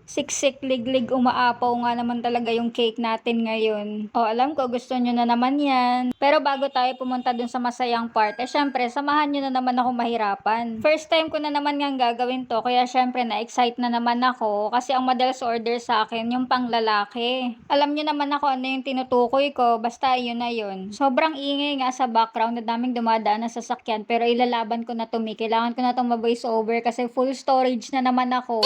Siksik, liglig, umaapaw nga naman talaga yung cake natin ngayon. O, alam ko, gusto nyo na naman yan. Pero bago tayo pumunta dun sa masayang part, syempre, samahan nyo na naman ako mahirapan. First time ko na naman nga gagawin to, kaya syempre, na-excite na naman ako kasi ang madalas order sa akin, yung panglalaki. Alam nyo naman ako ano yung tinutukoy ko, basta yun na yun. Sobrang ingay nga sa background, na daming dumadaan na sasakyan, pero ilalaban ko na to, kailangan ko na tong ma-voice over kasi full storage na naman ako.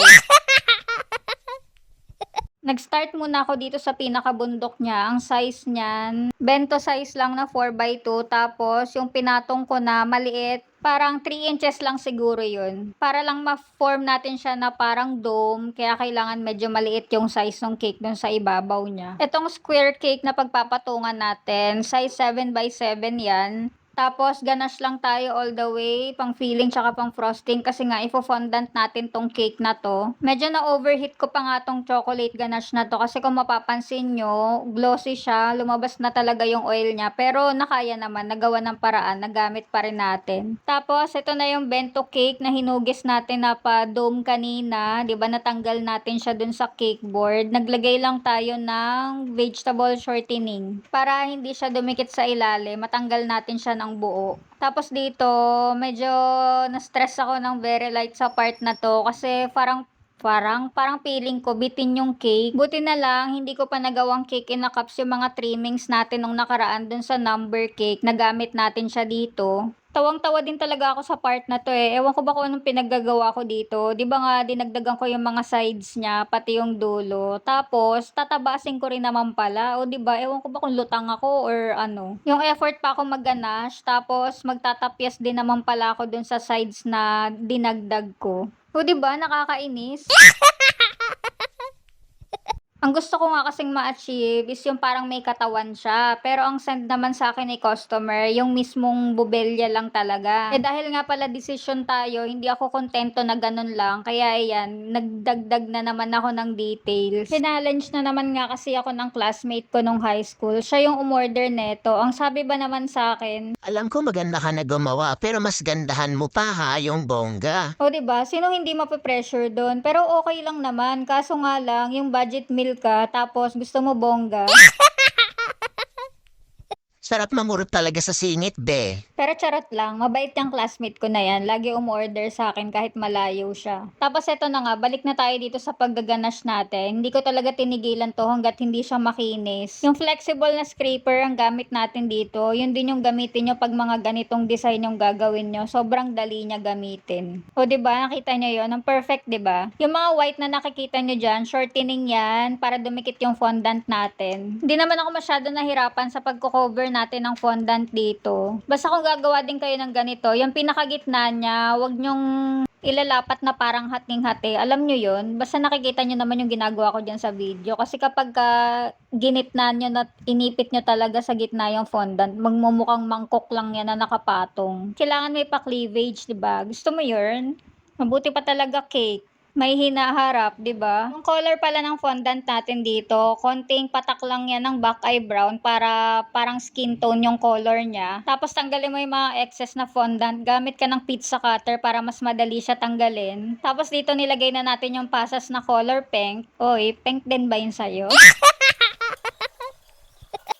Nag-start muna ako dito sa pinakabundok niya. Ang size niyan, bento size lang na 4x2. Tapos, yung pinatong ko na maliit, parang 3 inches lang siguro yun. Para lang ma-form natin siya na parang dome. Kaya kailangan medyo maliit yung size ng cake dun sa ibabaw niya. Itong square cake na pagpapatungan natin, size 7x7 yan. Tapos, ganache lang tayo all the way, pang filling tsaka pang frosting kasi nga ifo-fondant natin tong cake na to. Medyo na-overheat ko pa nga tong chocolate ganache na to kasi kung mapapansin nyo, glossy siya, lumabas na talaga yung oil niya. Pero nakaya naman, nagawa ng paraan, nagamit pa rin natin. Tapos, ito na yung bento cake na hinugis natin na pa dome kanina. 'Di ba natanggal natin siya dun sa cake board. Naglagay lang tayo ng vegetable shortening para hindi siya dumikit sa ilalim. Matanggal natin siya ng buo. Tapos dito, medyo na-stress ako ng very light sa part na to kasi parang feeling ko bitin yung cake. Buti na lang, hindi ko pa nagawang cake in a cups yung mga trimmings natin nung nakaraan dun sa number cake. Nagamit natin siya dito. Tawang-tawa din talaga ako sa part na to eh. Ewan ko ba kung anong pinaggagawa ko dito. Di ba nga, dinagdagan ko yung mga sides niya, pati yung dulo. Tapos, tatabasin ko rin naman pala. O di ba, ewan ko ba kung lutang ako or ano. Yung effort pa ako mag-ganache, tapos magtatapyas din naman pala ako dun sa sides na dinagdag ko. O di ba, nakakainis. Ang gusto ko nga kasing ma-achieve is yung parang may katawan siya. Pero ang send naman sa akin ni customer, yung mismong bubelya lang talaga. Eh dahil nga pala decision tayo, hindi ako kontento na ganun lang. Kaya ayan, nagdagdag na naman ako ng details. Challenge na naman nga kasi ako ng classmate ko nung high school. Siya yung umorder neto. Ang sabi ba naman sa akin, Alam ko maganda ka na gumawa, pero mas gandahan mo pa ha, yung bongga. o, 'di ba? Sino hindi mape-pressure doon? Pero okay lang naman. Kaso nga lang, yung budget meal ka, tapos gusto mo bongga. Sarap mamurot talaga sa singit, be. Pero charot lang, mabait yung classmate ko na yan. Lagi umorder sa akin kahit malayo siya. Tapos eto na nga, balik na tayo dito sa paggaganash natin. Hindi ko talaga tinigilan to hanggat hindi siya makinis. Yung flexible na scraper ang gamit natin dito. Yun din yung gamitin nyo pag mga ganitong design yung gagawin nyo. Sobrang dali niya gamitin. O, 'di ba? Nakita nyo yun? Ang perfect, 'di ba? Yung mga white na nakikita nyo dyan, shortening yan para dumikit yung fondant natin. Hindi naman ako masyado nahirapan sa pagko-cover natin ng fondant dito. Basta kung gagawa din kayo ng ganito, yung pinakagitna niya, wag nyong ilalapat na parang hating-hati. Alam nyo yun? Basta nakikita nyo naman yung ginagawa ko dyan sa video. Kasi kapag ginitna nyo na inipit nyo talaga sa gitna yung fondant, magmumukhang mangkok lang yan na nakapatong. Kailangan may pa-cleavage, diba? Gusto mo yun? Mabuti pa talaga cake. May hinaharap, 'di ba? Yung color pala ng fondant natin dito, konting patak lang yan ng back eye brown para parang skin tone yung color niya. Tapos tanggalin mo yung mga excess na fondant. Gamit ka ng pizza cutter para mas madali siya tanggalin. Tapos dito nilagay na natin yung pasas na color pink. Oy, pink din ba yun sa'yo?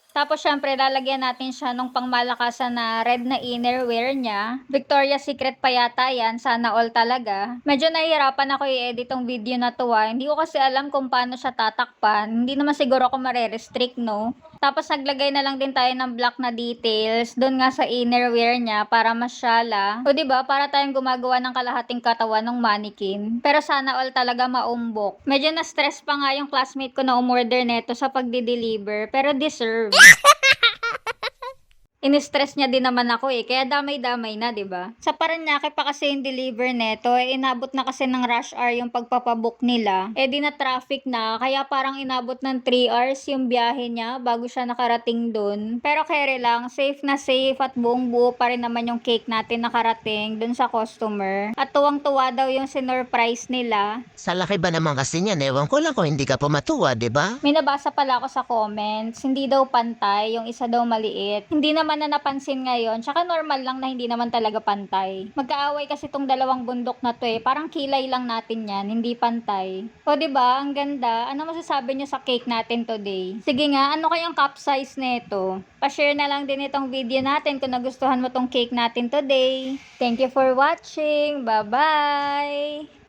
Tapos, syempre, lalagyan natin siya nung pangmalakasan na red na innerwear niya. Victoria's Secret pa yata yan. Sana all talaga. Medyo nahihirapan ako i-edit tong video na to Hindi ko kasi alam kung paano siya tatakpan. Hindi naman siguro ako mare-restrict, no? Tapos, naglagay na lang din tayo ng black na details doon nga sa innerwear niya para masyala. O, diba? Para tayong gumagawa ng kalahating katawan ng mannequin. Pero sana all talaga maumbok. Medyo na-stress pa nga yung classmate ko na umorder neto sa pagdi-deliver. Pero deserve. In-stress niya din naman ako kaya damay-damay na, 'di ba? Sa Paranaque pa kasi yung deliver neto, inabot na kasi ng rush hour yung pagpapabook nila. Di na traffic na, kaya parang inabot ng 3 hours yung biyahe niya bago siya nakarating dun. Pero kere lang, safe na safe at buong buo pa rin naman yung cake natin nakarating dun sa customer. At tuwang-tuwa daw yung sinurprise nila. Sa laki ba naman kasi niyan, ewan ko lang kung hindi ka pumatuwa, di ba? May nabasa pala ako sa comments, hindi daw pantay, yung isa daw maliit. Hindi naman naman na napansin ngayon, tsaka normal lang na hindi naman talaga pantay. Magkaaway kasi tong dalawang bundok na to eh, parang kilay lang natin yan, hindi pantay. O 'di ba, ang ganda. Ano masasabi niyo sa cake natin today? Sige nga, ano kayang cup size nito? Pa-share na lang din itong video natin kung nagustuhan mo tong cake natin today. Thank you for watching. Bye-bye!